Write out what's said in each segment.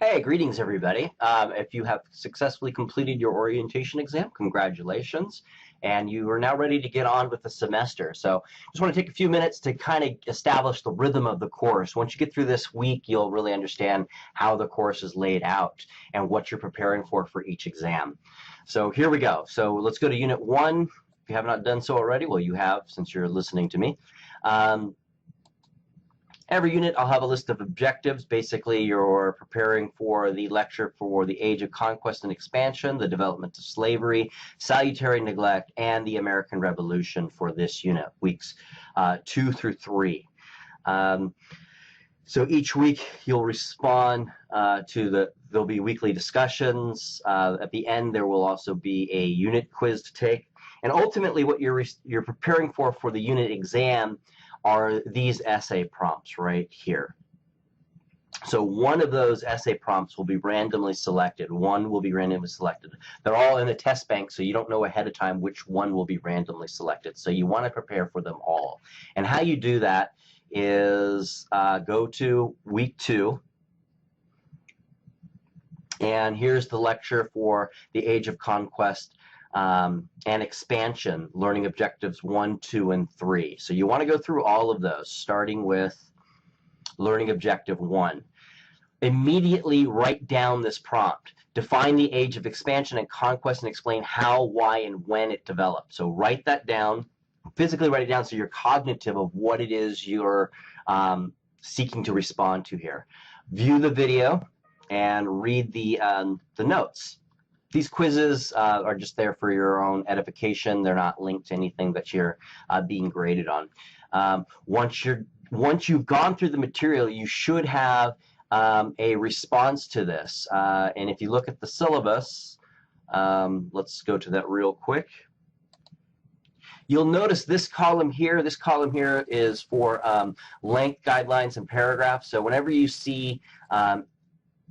Hey, greetings, everybody. If you have successfully completed your orientation exam, congratulations. And you are now ready to get on with the semester. So just want to take a few minutes to kind of establish the rhythm of the course. Once you get through this week, you'll really understand how the course is laid out and what you're preparing for each exam. So here we go. So let's go to Unit 1. If you have not done so already, well, you have since you're listening to me. Every unit, I'll have a list of objectives. Basically, you're preparing for the lecture for the Age of Conquest and Expansion, the development of slavery, salutary neglect, and the American Revolution for this unit, weeks 2 through 3. So each week, you'll respond there'll be weekly discussions. At the end, there will also be a unit quiz to take. And ultimately, what you're preparing for the unit exam are these essay prompts right here. So one of those essay prompts will be randomly selected. One will be randomly selected. They're all in the test bank, so you don't know ahead of time which one will be randomly selected. So you want to prepare for them all. And how you do that is go to week 2. And here's the lecture for the Age of Conquest and Expansion, learning objectives 1, 2, and 3. So you want to go through all of those, starting with learning objective 1. Immediately write down this prompt. Define the Age of Expansion and Conquest and explain how, why, and when it developed. So write that down, physically write it down so you're cognitive of what it is you're seeking to respond to here. View the video and read the notes. These quizzes are just there for your own edification. They're not linked to anything that you're being graded on. Once you've gone through the material, you should have a response to this. And if you look at the syllabus, let's go to that real quick. You'll notice this column here. This column here is for length guidelines and paragraphs. So whenever you see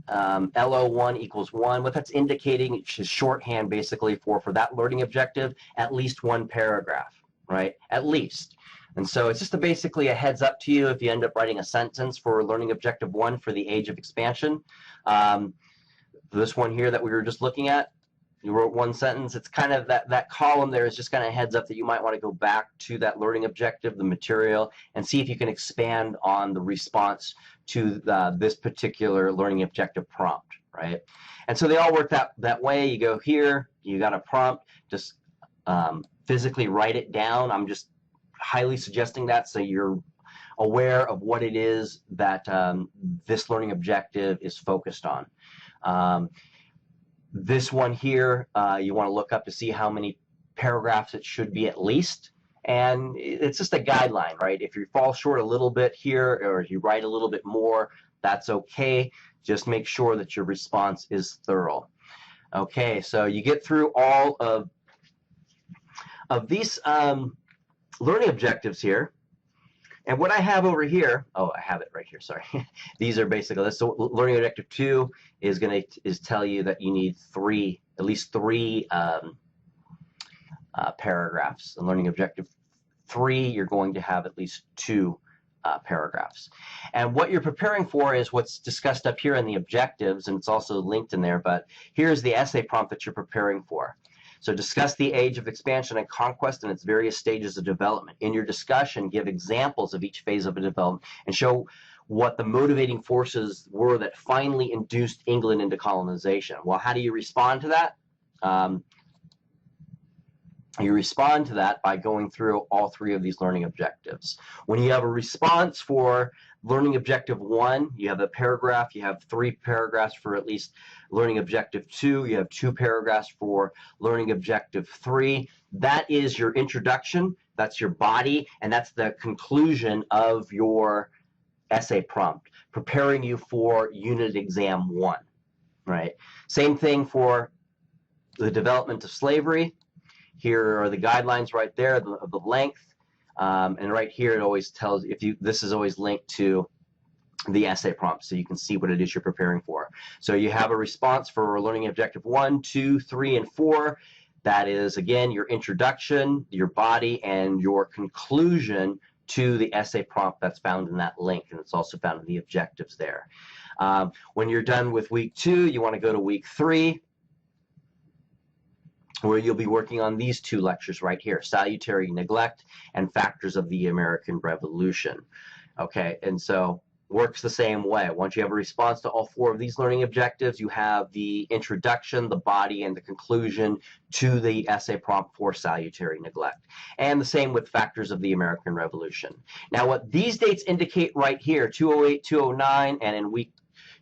LO1 equals 1. What that's indicating is shorthand basically for that learning objective, at least one paragraph, right? At least. And so it's just basically a heads up to you if you end up writing a sentence for learning objective 1 for the Age of Expansion. This one here that we were just looking at, you wrote one sentence. It's kind of that column there is just kind of heads up that you might want to go back to that learning objective, the material, and see if you can expand on the response to this particular learning objective prompt, right? And so they all work that way. You go here, you got a prompt, just physically write it down. I'm just highly suggesting that so you're aware of what it is that this learning objective is focused on. This one here, you want to look up to see how many paragraphs it should be at least. And it's just a guideline, right? If you fall short a little bit here or if you write a little bit more, that's okay. Just make sure that your response is thorough. Okay, so you get through all of these learning objectives here. And what I have over here, oh, I have it right here, sorry. These are basically, so learning objective 2 is going to tell you that you need at least three paragraphs. And learning objective 3, you're going to have at least 2 paragraphs. And what you're preparing for is what's discussed up here in the objectives, and it's also linked in there, but here's the essay prompt that you're preparing for. So discuss the Age of Expansion and Conquest and its various stages of development. In your discussion, give examples of each phase of a development and show what the motivating forces were that finally induced England into colonization. Well, how do you respond to that? You respond to that by going through all 3 of these learning objectives. When you have a response for learning objective 1, you have a paragraph, you have 3 paragraphs for at least learning objective 2, you have 2 paragraphs for learning objective 3. That is your introduction, that's your body, and that's the conclusion of your essay prompt, preparing you for unit exam 1, right? Same thing for the development of slavery. Here are the guidelines right there of the length. And right here, it always tells this is always linked to the essay prompt, so you can see what it is you're preparing for. So you have a response for learning objective 1, 2, 3, and 4. That is, again, your introduction, your body, and your conclusion to the essay prompt that's found in that link, and it's also found in the objectives there. When you're done with week 2, you want to go to week 3, where you'll be working on these 2 lectures right here, Salutary Neglect and Factors of the American Revolution. Okay, and so works the same way. Once you have a response to all 4 of these learning objectives, you have the introduction, the body, and the conclusion to the essay prompt for Salutary Neglect. And the same with Factors of the American Revolution. Now, what these dates indicate right here, 208, 209, and in week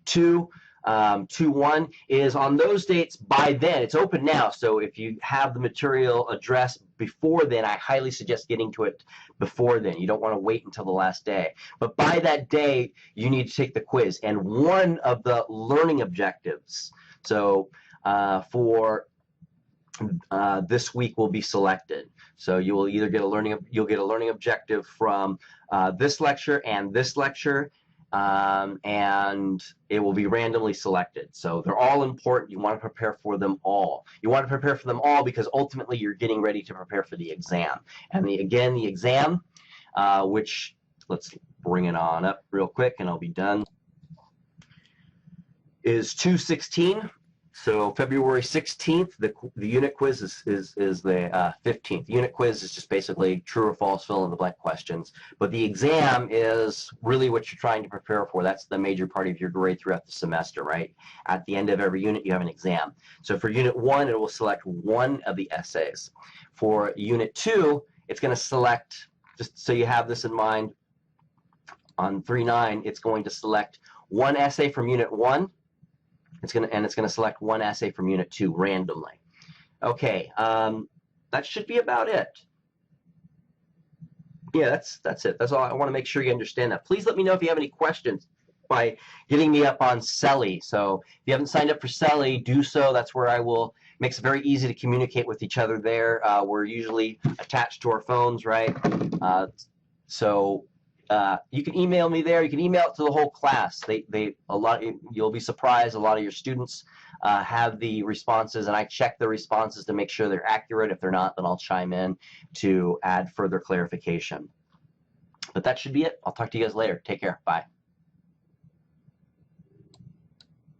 2, 2-1, is on those dates. By then, it's open now, so if you have the material addressed before then, I highly suggest getting to it before then. You don't want to wait until the last day. But by that day, you need to take the quiz. And one of the learning objectives, so for this week, will be selected. So you will either get a learning objective from this lecture and this lecture, and it will be randomly selected. So they're all important. You want to prepare for them all. You want to prepare for them all because ultimately you're getting ready to prepare for the exam. And again, the exam, which, let's bring it on up real quick and I'll be done, is 2/16. So February 16th, the unit quiz is the 15th. The unit quiz is just basically true or false fill in the blank questions. But the exam is really what you're trying to prepare for. That's the major part of your grade throughout the semester, right? At the end of every unit, you have an exam. So for unit 1, it will select one of the essays. For unit 2, it's going to select, just so you have this in mind, on 3-9, it's going to select one essay from unit 1. It's going to select one essay from unit 2 randomly. Okay, that should be about it. Yeah, that's it. That's all. I want to make sure you understand that. Please let me know if you have any questions by getting me up on Selly. So if you haven't signed up for Selly, do so. That's where I will. Makes it very easy to communicate with each other there. We're usually attached to our phones, right? You can email me there. You can email it to the whole class. You'll be surprised. A lot of your students have the responses, and I check the responses to make sure they're accurate. If they're not, then I'll chime in to add further clarification. But that should be it. I'll talk to you guys later. Take care. Bye.